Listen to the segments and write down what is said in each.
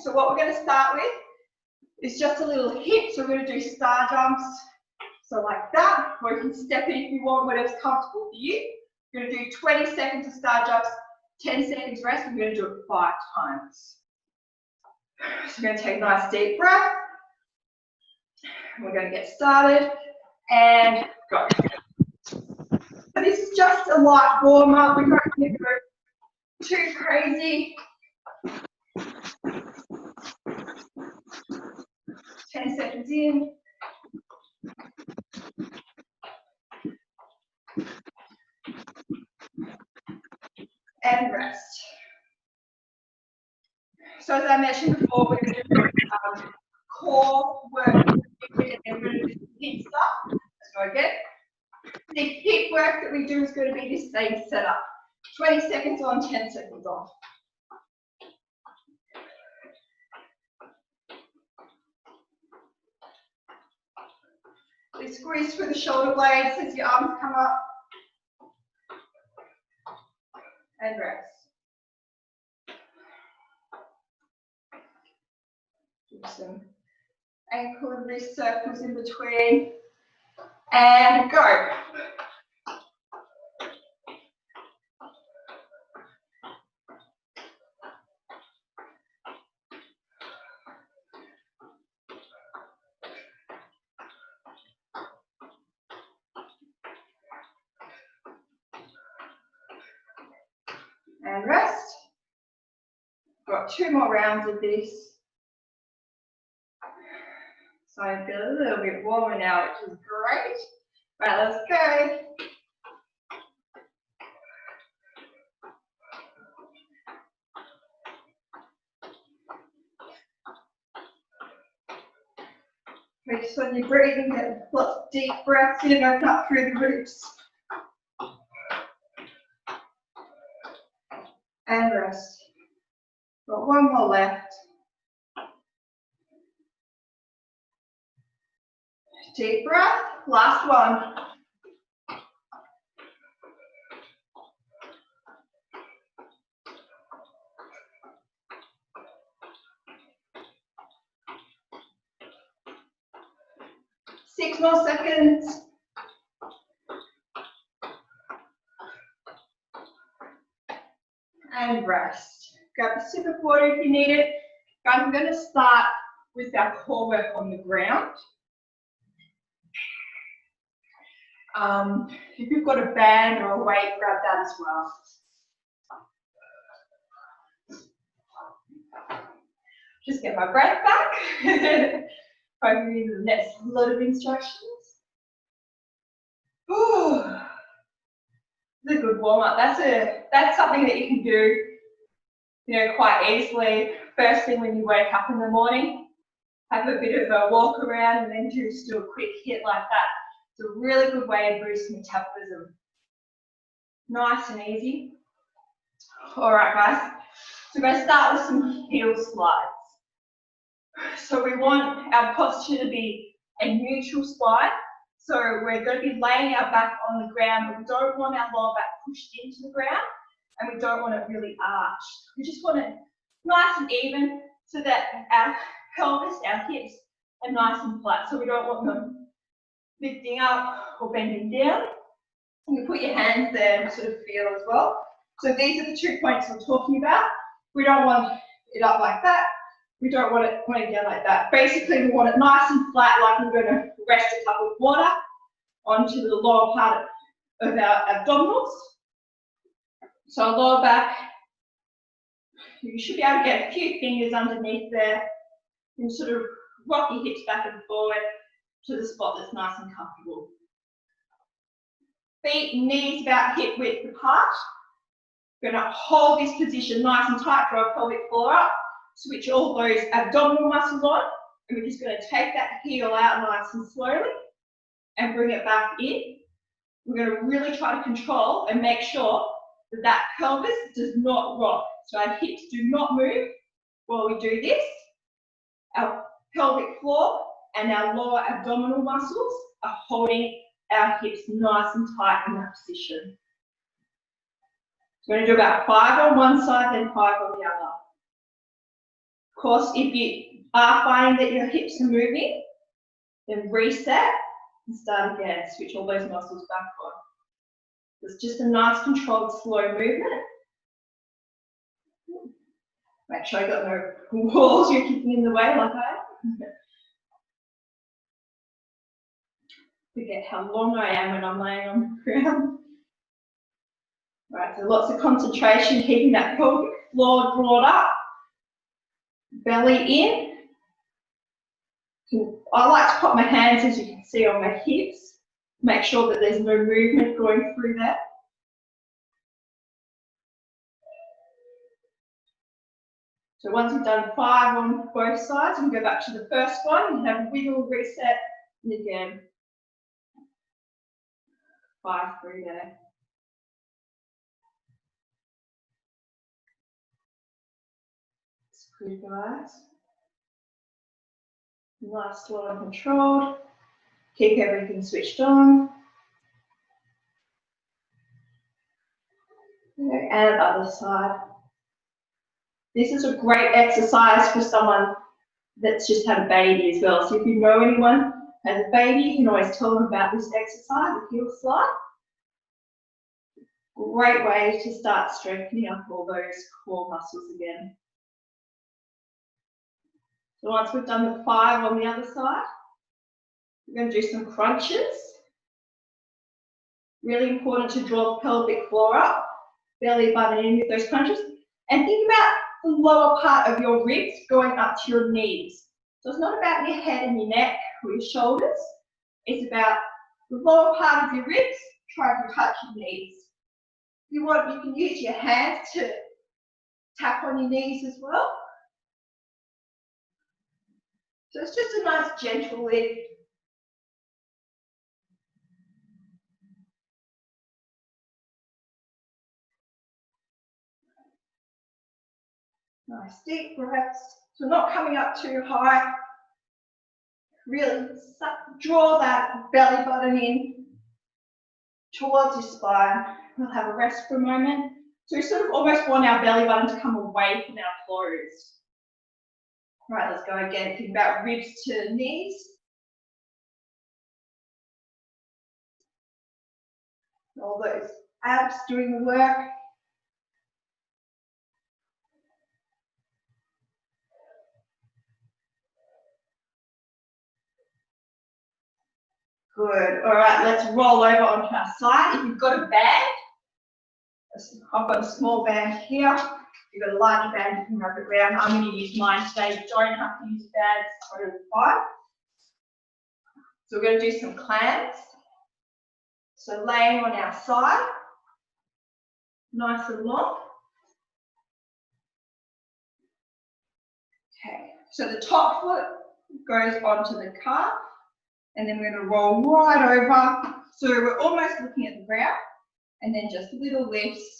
So what we're going to start with is just a little hip. So we're going to do star jumps. So like that, or you can step in if you want, whatever's comfortable for you. We're going to do 20 seconds of star jumps, 10 seconds rest. We're going to do it 5 times. So we're going to take a nice deep breath. We're going to get started and go. So this is just a light warm up. We don't need to go too crazy. 10 seconds in. And rest. So as I mentioned before, we're going to do core work and then we're going to do some hip stuff. Let's go again. The hip work that we do is going to be this same setup. 20 seconds on, 10 seconds off. We squeeze through the shoulder blades as your arms come up. And rest. Do some ankle and wrist circles in between. And go. And rest. Got 2 more rounds of this. So I feel a little bit warmer now, which is great. Right, let's go. Make sure you're breathing, get lots of deep breaths in, open up through the roots. And rest. Got 1 more left. Deep breath, last one. Six more seconds. And rest. Grab a sip of water if you need it. Guys, I'm going to start with our core work on the ground. If you've got a band or a weight, grab that as well. Just get my breath back. Probably the next lot of instructions. Ooh. It's a good warm up. That's something that you can do, quite easily. First thing when you wake up in the morning, have a bit of a walk around and then just do a quick hit like that. It's a really good way of boosting metabolism. Nice and easy. All right, guys. So we're going to start with some heel slides. So we want our posture to be a neutral slide. So we're going to be laying our back on the ground, but we don't want our lower back pushed into the ground, and we don't want it really arched. We just want it nice and even so that our pelvis, our hips are nice and flat. So we don't want them lifting up or bending down. You can put your hands there and sort of feel as well. So these are the 2 points I'm talking about. We don't want it up like that. We don't want it pointing down like that. Basically, we want it nice and flat, like we're going to rest a cup of water onto the lower part of our abdominals. So lower back, you should be able to get a few fingers underneath there and sort of rock your hips back and forward to the spot that's nice and comfortable. Feet and knees about hip width apart. We're going to hold this position nice and tight, draw pelvic floor up. Switch all those abdominal muscles on, and we're just going to take that heel out nice and slowly and bring it back in. We're going to really try to control and make sure that that pelvis does not rock. So our hips do not move while we do this. Our pelvic floor and our lower abdominal muscles are holding our hips nice and tight in that position. So we're going to do about 5 on one side, then 5 on the other. course, if you are finding that your hips are moving, then reset and start again. Switch all those muscles back on. It's just a nice controlled slow movement. Make sure you've got no walls you're kicking in the way like I am. Forget how long I am when I'm laying on the ground. Right, so lots of concentration, keeping that pelvic floor brought up, belly in. I like to put my hands, as you can see, on my hips. Make sure that there's no movement going through there. So once you've done 5 on both sides, you can go back to the first one. You have a wiggle, reset, and again. 5 through there. It's good, guys. Nice, slow and controlled. Keep everything switched on. And other side. This is a great exercise for someone that's just had a baby as well. So if you know anyone who has a baby, you can always tell them about this exercise, the heel slide. Great way to start strengthening up all those core muscles again. So once we've done the 5 on the other side, we're going to do some crunches. Really important to draw the pelvic floor up, belly button in with those crunches. And think about the lower part of your ribs going up to your knees. So it's not about your head and your neck or your shoulders. It's about the lower part of your ribs trying to touch your knees. If you want, you can use your hands to tap on your knees as well. So it's just a nice gentle lift. Nice deep breaths. So not coming up too high. Really draw that belly button in towards your spine. We'll have a rest for a moment. So we sort of almost want our belly button to come away from our floors. Right, let's go again. Think about ribs to knees. All those abs doing the work. Good. All right, let's roll over onto our side. If you've got a band, I've got a small band here. If you've got a larger band, you can wrap it around. I'm going to use mine today. You don't have to use bands, it's totally fine. So we're going to do some clams. So laying on our side, nice and long. Okay, so the top foot goes onto the calf, and then we're going to roll right over. So we're almost looking at the ground, and then just little lifts.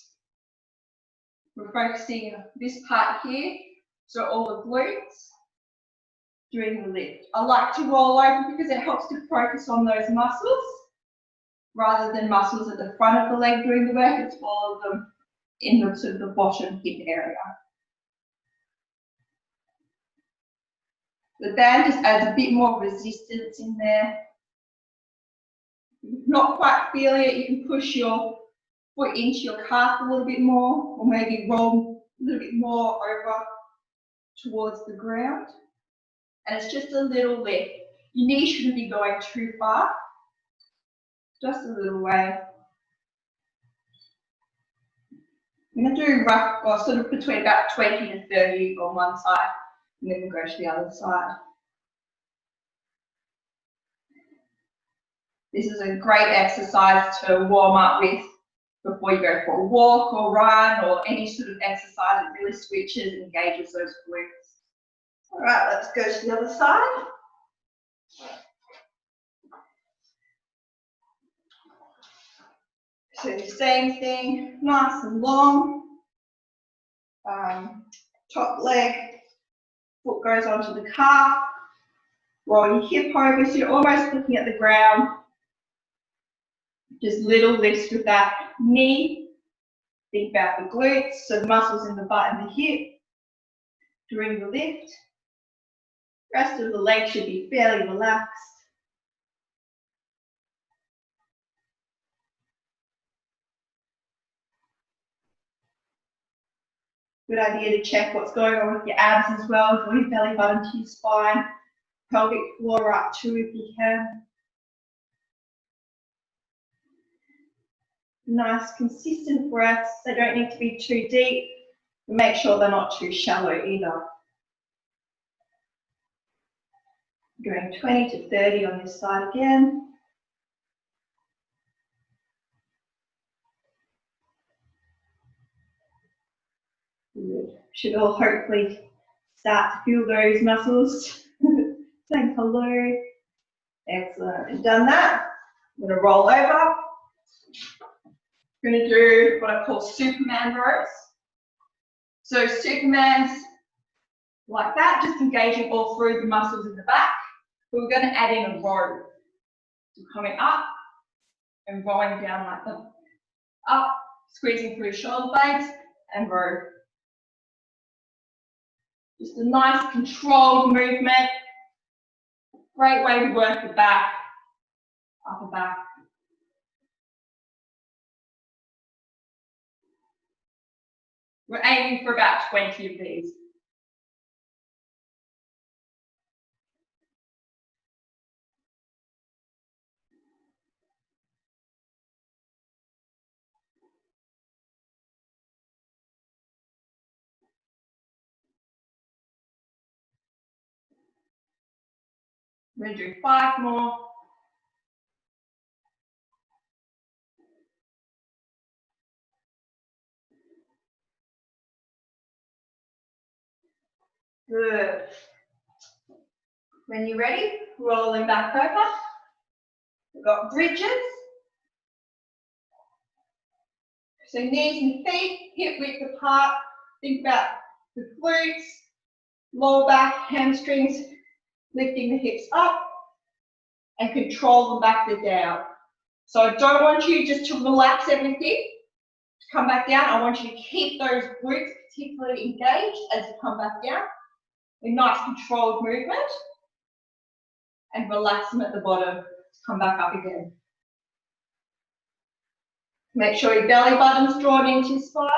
We're focusing on this part here, so all the glutes, doing the lift. I like to roll over because it helps to focus on those muscles, rather than muscles at the front of the leg doing the work. It's all of them in the sort of the bottom hip area. The band just adds a bit more resistance in there. Not quite feeling it, you can push your foot into your calf a little bit more, or maybe roll a little bit more over towards the ground. And it's just a little lift. Your knee shouldn't be going too far, just a little way. I'm going to do rough, or sort of between about 20 to 30 on one side, and then we'll go to the other side. This is a great exercise to warm up with before you go for a walk or run or any sort of exercise. It really switches and engages those glutes. All right, let's go to the other side. So the same thing, nice and long. Top leg, foot goes onto the calf. Roll your hip over, so you're almost looking at the ground. Just little lifts with that knee. Think about the glutes, so the muscles in the butt and the hip. doing the lift. Rest of the leg should be fairly relaxed. Good idea to check what's going on with your abs as well. Draw your belly button to your spine, pelvic floor up too if you can. Nice consistent breaths. They don't need to be too deep. Make sure they're not too shallow either. Doing 20 to 30 on this side again. Good. Should all hopefully start to feel those muscles. Saying hello. Excellent. We've done that. I'm going to roll over. I'm going to do what I call Superman rows. So Superman's like that, just engaging all through the muscles in the back. But we're going to add in a row. So coming up and rolling down like that. Up, squeezing through shoulder blades and row. Just a nice controlled movement. Great way to work the back, upper back. We're aiming for about 20 of these. We're going to do 5 more. Good. When you're ready, rolling back over. We've got bridges. So knees and feet, hip width apart. Think about the glutes, lower back, hamstrings, lifting the hips up and control them back to down. So I don't want you just to relax everything, to come back down. I want you to keep those glutes particularly engaged as you come back down. A nice controlled movement. And relax them at the bottom to come back up again. Make sure your belly button's drawn into your spine.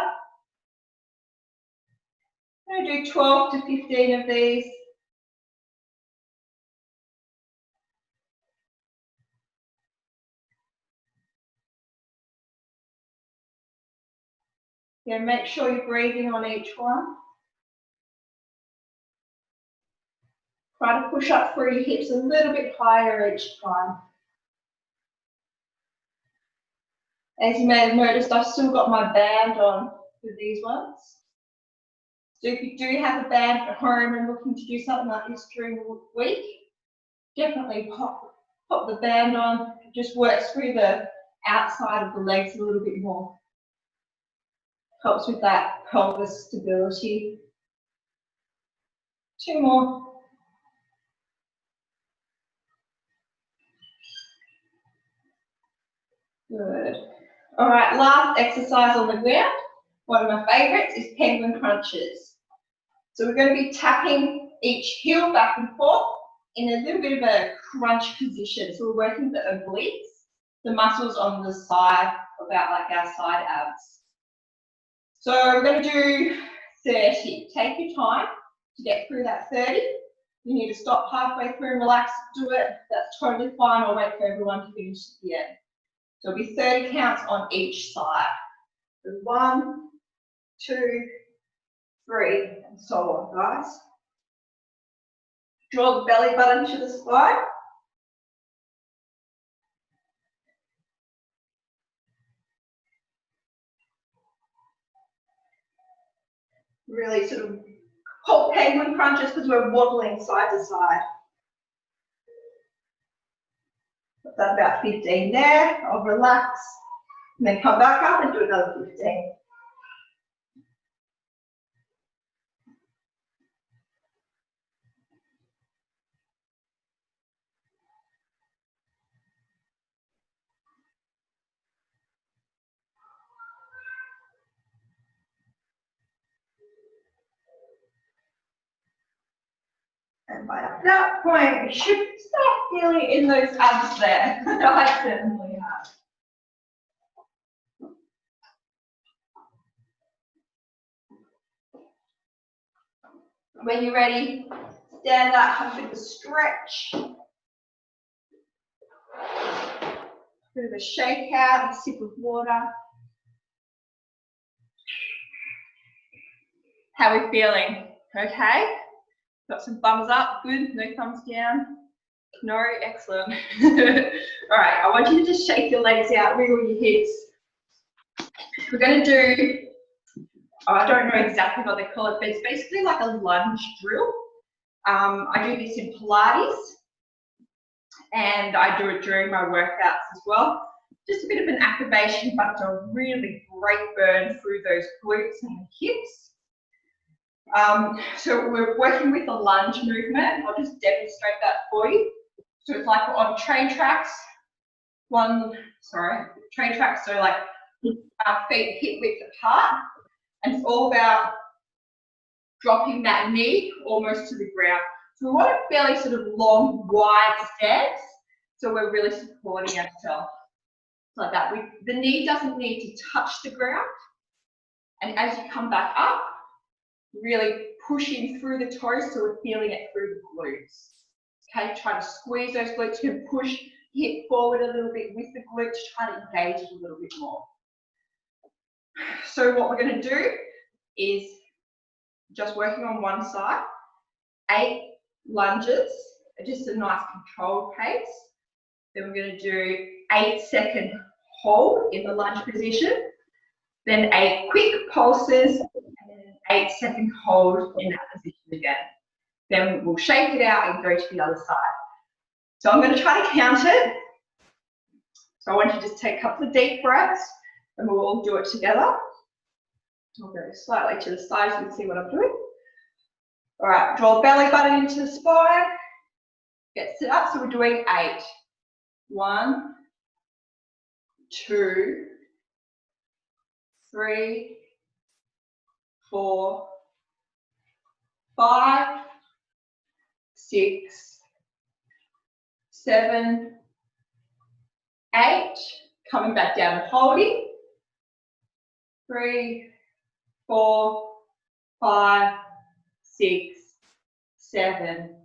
I'm going to do 12 to 15 of these. Again, make sure you're breathing on each one. Try to push up through your hips a little bit higher each time. As you may have noticed, I've still got my band on for these ones. So if you do have a band at home and looking to do something like this during the week, definitely pop the band on. It just works through the outside of the legs a little bit more. Helps with that pelvis stability. 2 more. Good. All right, last exercise on the ground. One of my favorites is penguin crunches. So we're going to be tapping each heel back and forth in a little bit of a crunch position. So we're working the obliques, the muscles on the side, about like our side abs. So we're going to do 30. Take your time to get through that 30. You need to stop halfway through and relax, do it. That's totally fine. I'll wait for everyone to finish at the end. So it'll be 30 counts on each side. So 1, 2, 3, and so on, guys. Draw the belly button to the spine. Really sort of hold penguin crunches because we're waddling side to side. I've done about 15 there. I'll relax and then come back up and do another 15. And by that point, you should start feeling in those abs there. I certainly have. When you're ready, stand up, have a bit of a stretch. Bit of a shake out, a sip of water. How are we feeling? Okay? Got some thumbs up, good, no thumbs down. No, excellent. All right, I want you to just shake your legs out, wiggle your hips. We're going to do, I don't know exactly what they call it, but it's basically like a lunge drill. I do this in Pilates, and I do it during my workouts as well. Just a bit of an activation, but it's a really great burn through those glutes and the hips. So we're working with a lunge movement. I'll just demonstrate that for you. So it's like on train tracks. Train tracks, so like feet hip width apart. And it's all about dropping that knee almost to the ground. So we want a fairly sort of long, wide stance. So we're really supporting ourselves. Like that. The knee doesn't need to touch the ground. And as you come back up, really pushing through the toes so we're feeling it through the glutes. Okay, try to squeeze those glutes. You can push hip forward a little bit with the glutes, try to engage it a little bit more. So what we're going to do is just working on one side, 8 lunges, just a nice controlled pace. Then we're going to do 8-second hold in the lunge position, then 8 quick pulses, and then an 8-second hold in that position again. Then we'll shake it out and go to the other side. So I'm going to try to count it. So I want you to just take a couple of deep breaths and we'll all do it together. I'll go slightly to the side so you can see what I'm doing. All right, draw belly button into the spine. Get sit up, so we're doing 8. 1, 2, 3, 4, 5, 6, 7, 8. Coming back down and holding. 3, 4, 5, 6, 7,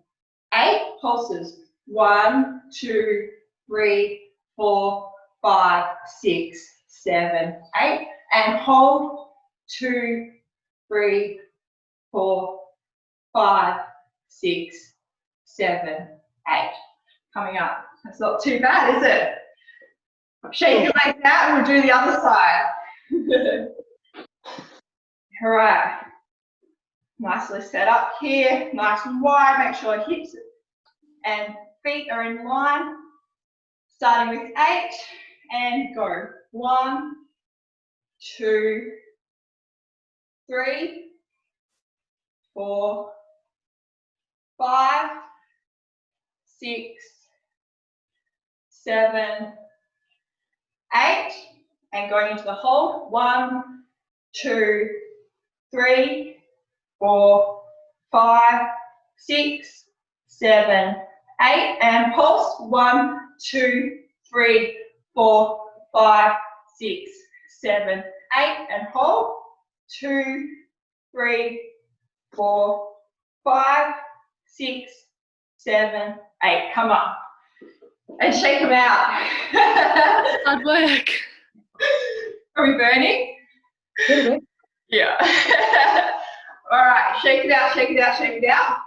8. Pulses. 1, 2, 3, 4, 5, 6, 7, 8. And hold. 2, 3, 4, 5, 6, 7, 8. Coming up. That's not too bad, is it? Shake your legs out and we'll do the other side. All right. Nicely set up here, nice and wide. Make sure hips and feet are in line. Starting with 8 and go. 1, 2, 3, 4, 5, 6, 7, 8. And going into the hold. 1, 2, 3, 4, 5, 6, 7, 8. And pulse. 1, 2, 3, 4, 5, 6, 7, 8. And hold. 2, 3, 4, 5, 6, 7, 8. Come up. And shake them out. Hard work. Are we burning? A little bit. Yeah. All right, shake it out, shake it out, shake it out.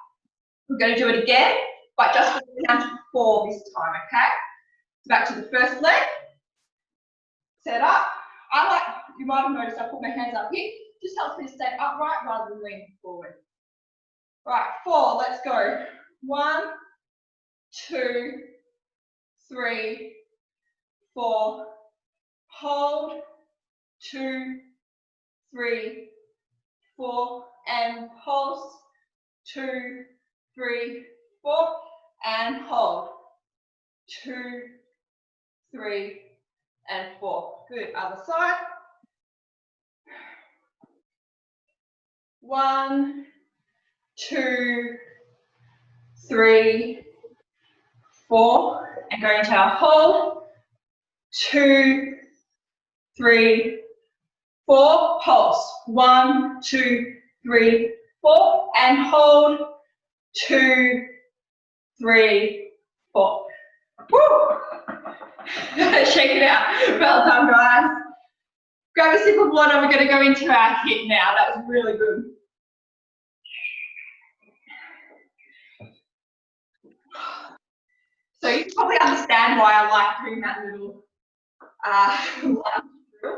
We're going to do it again, but just for the count of 4 this time, okay? So back to the first leg. Set up. You might have noticed I put my hands up here. Just helps me to stay upright rather than leaning forward. Right, 4, let's go. 1, 2, 3, 4, hold, 2, 3, 4, and pulse, 2, 3, 4, and hold, 2, 3, and 4. Good, other side. 1, 2, 3, 4, and going to our hold. 2, 3, 4, pulse. 1, 2, 3, 4, and hold. 2, 3, 4. Woo! Shake it out. Well done, guys. Grab a sip of water. We're going to go into our hit now. That was really good. So you probably understand why I like doing that little lunge drill.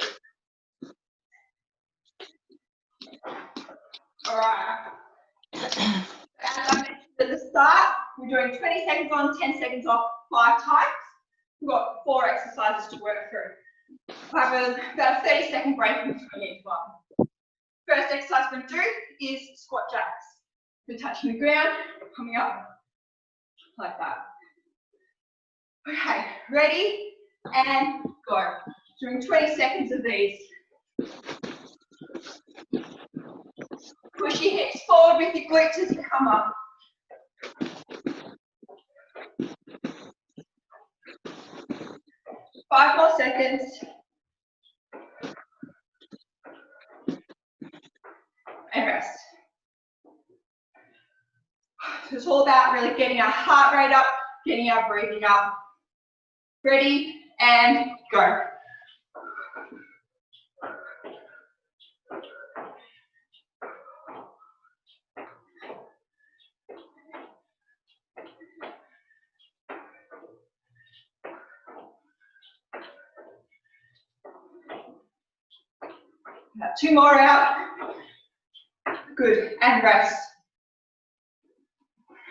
All right. As I mentioned at the start, we're doing 20 seconds on, 10 seconds off, 5 times. We've got 4 exercises to work through. I have about a 30-second break in between each one. First exercise we're going to do is squat jacks. We're touching the ground, coming up like that. Okay, ready and go. Doing 20 seconds of these. Push your hips forward with your glutes as you come up. Five more seconds. And rest. So it's all about really getting our heart rate up, getting our breathing up. Ready and go. Got 2 more out. Good, and rest.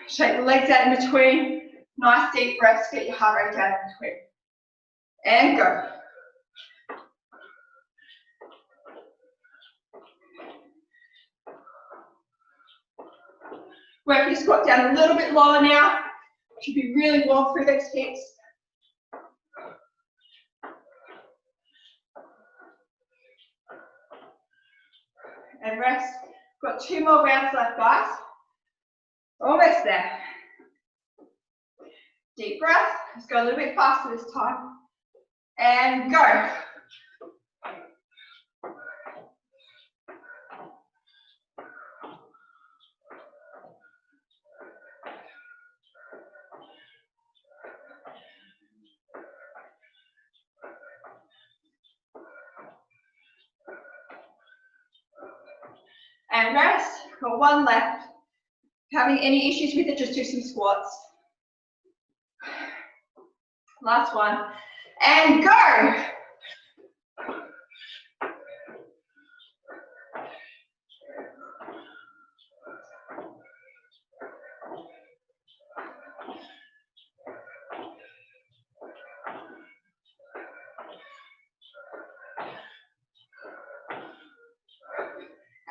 Shake the legs out in between. Nice deep breaths, get your heart rate down in between. And go. Work your squat down a little bit lower now. Should be really warm through those hips. And rest. Got 2 more rounds left, guys. Almost there. Deep breath. Let's go a little bit faster this time. And go. And rest. Got 1 left. If you're having any issues with it, just do some squats. Last one. And go.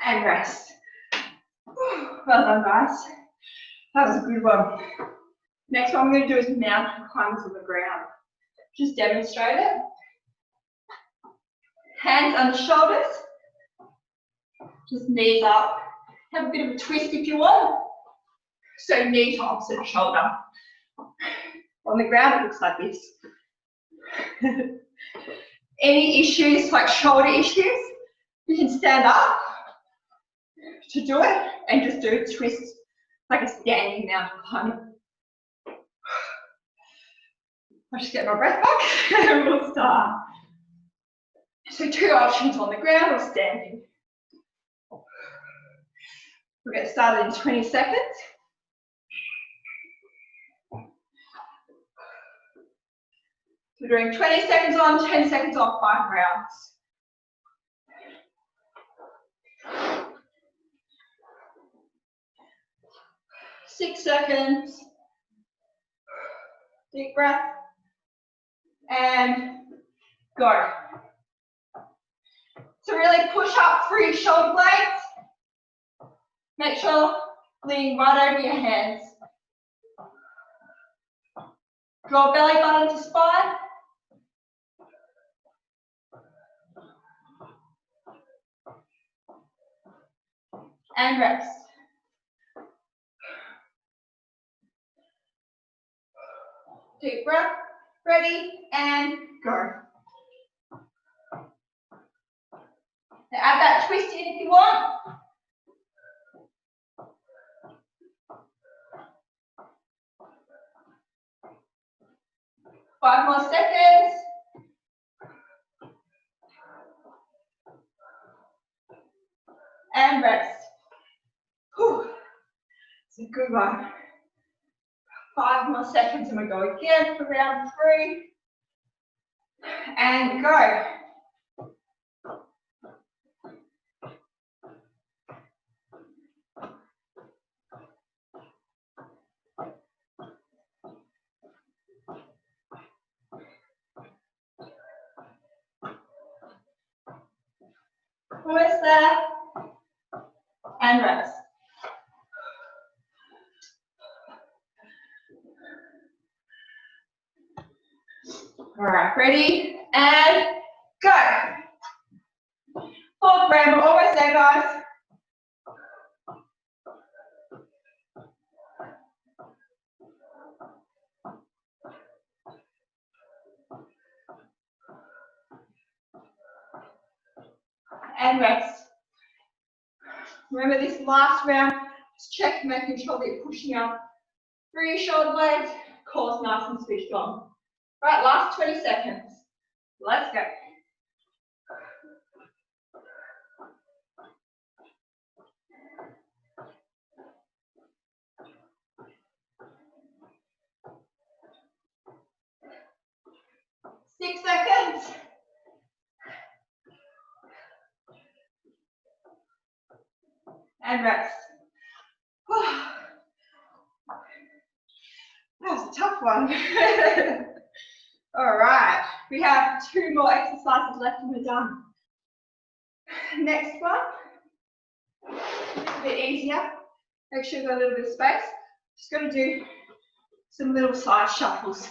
And rest. Well done, guys. That was a good one. Next one I'm going to do is mountain climbers on the ground. Just demonstrate it. Hands on the shoulders. Just knees up. Have a bit of a twist if you want. So knee to opposite shoulder. On the ground it looks like this. Any issues like shoulder issues, you can stand up to do it and just do a twist like a standing mountain climber. I'll just get my breath back and we'll start. So 2 options on the ground or standing. We'll get started in 20 seconds. We're doing 20 seconds on, 10 seconds off, 5 rounds. Six seconds. Deep breath. And go. So really push up through your shoulder blades. Make sure leaning right over your hands. Draw belly button to spine. And rest. Deep breath. Ready, and go. Now add that twist in if you want. Five more seconds. And rest. Whew. It's a good one. 5 more seconds and we go again for round 3. And go. Almost there. And rest. All right, ready, and go. 4th round, we're almost there, guys. And rest. Remember this last round, just check, making sure that you're pushing up through your shoulder blades, core's nice and switched on. Right, last 20 seconds. Let's go. Six seconds. And rest. That was a tough one. All right, we have 2 more exercises left and we're done. Next one, a bit easier. Make sure you've got a little bit of space. Just going to do some little side shuffles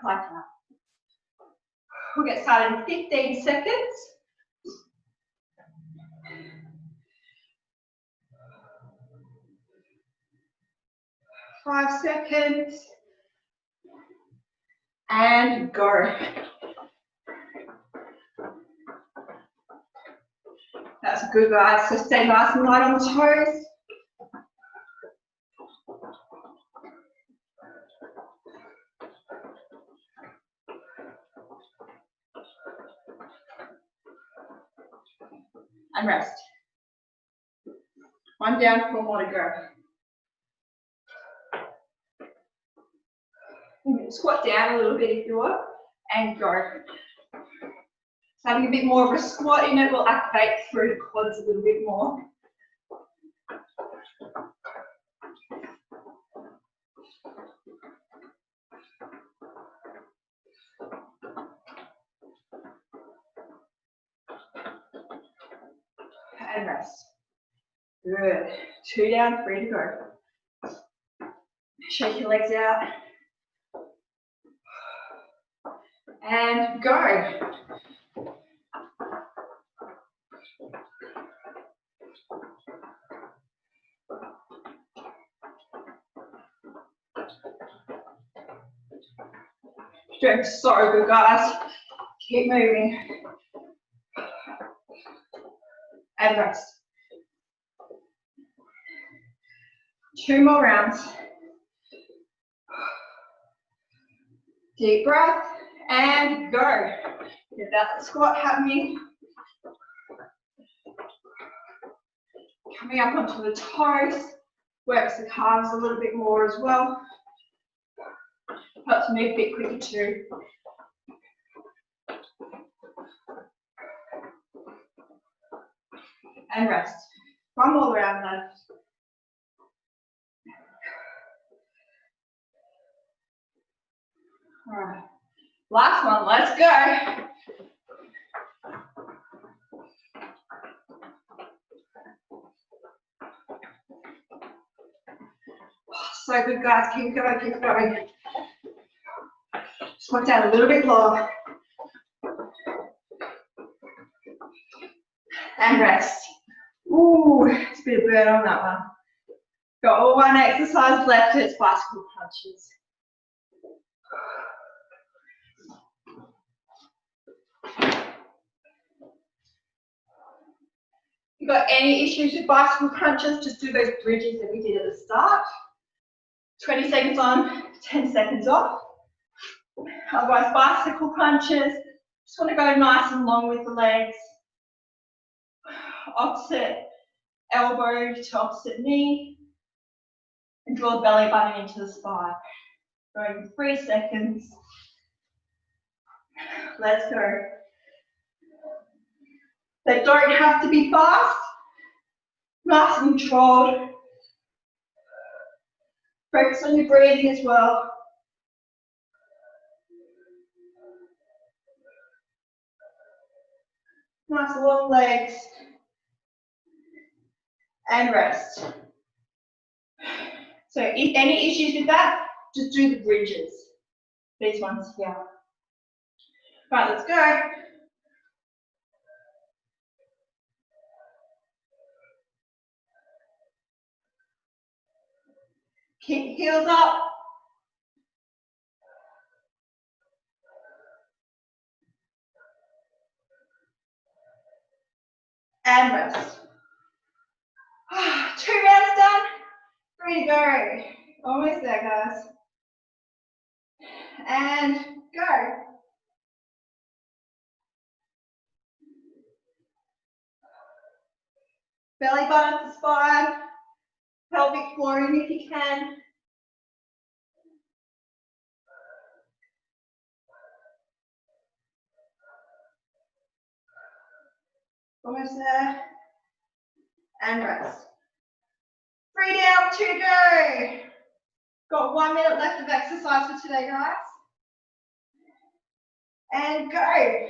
like that. We'll get started in 15 seconds. Five seconds. And go. That's good, guys. So stay nice and light on the toes. And rest. 1 down, 4 more to go. Squat down a little bit if you want, and go. So having a bit more of a squat in it will activate through the quads a little bit more. And rest. Good. 2 down, 3 to go. Shake your legs out. And go. Doing so good, guys. Keep moving. And rest. 2 more rounds. Deep breath and go. Get that squat happening. Coming up onto the toes. Works the calves a little bit more as well. Helps move a bit quicker too. And rest. 1 more round left. All right, last one, let's go. So good, guys, keep going, keep going. Squat down a little bit lower. And rest. Ooh, it's a bit of burn on that one. Got all 1 exercise left, it's bicycle punches. If you've got any issues with bicycle crunches, just do those bridges that we did at the start. 20 seconds on, 10 seconds off. Otherwise, bicycle crunches, just want to go nice and long with the legs. Opposite elbow to opposite knee. And draw the belly button into the spine. Going 3 seconds. Let's go. They don't have to be fast. Nice and controlled. Focus on your breathing as well. Nice long legs. And rest. So if any issues with that, just do the bridges. These ones here. Right, let's go. Keep heels up. And rest. 2 rounds done. 3 to go. Almost there, guys. And go. Belly button to spine. Pelvic flooring if you can. Almost there. And rest. 3 down, 2 to go. Got 1 minute left of exercise for today, guys. And go.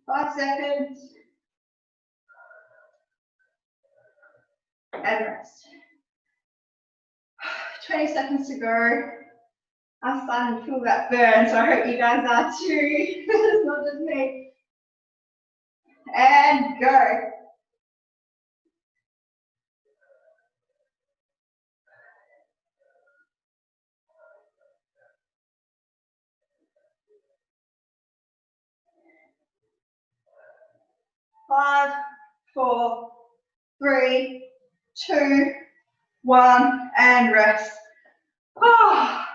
Five seconds. And rest. 20 seconds to go. I'm starting to feel that burn, so I hope you guys are too. It's not just me. And go. Five, 4, 3, 2, 1, and rest. Oh,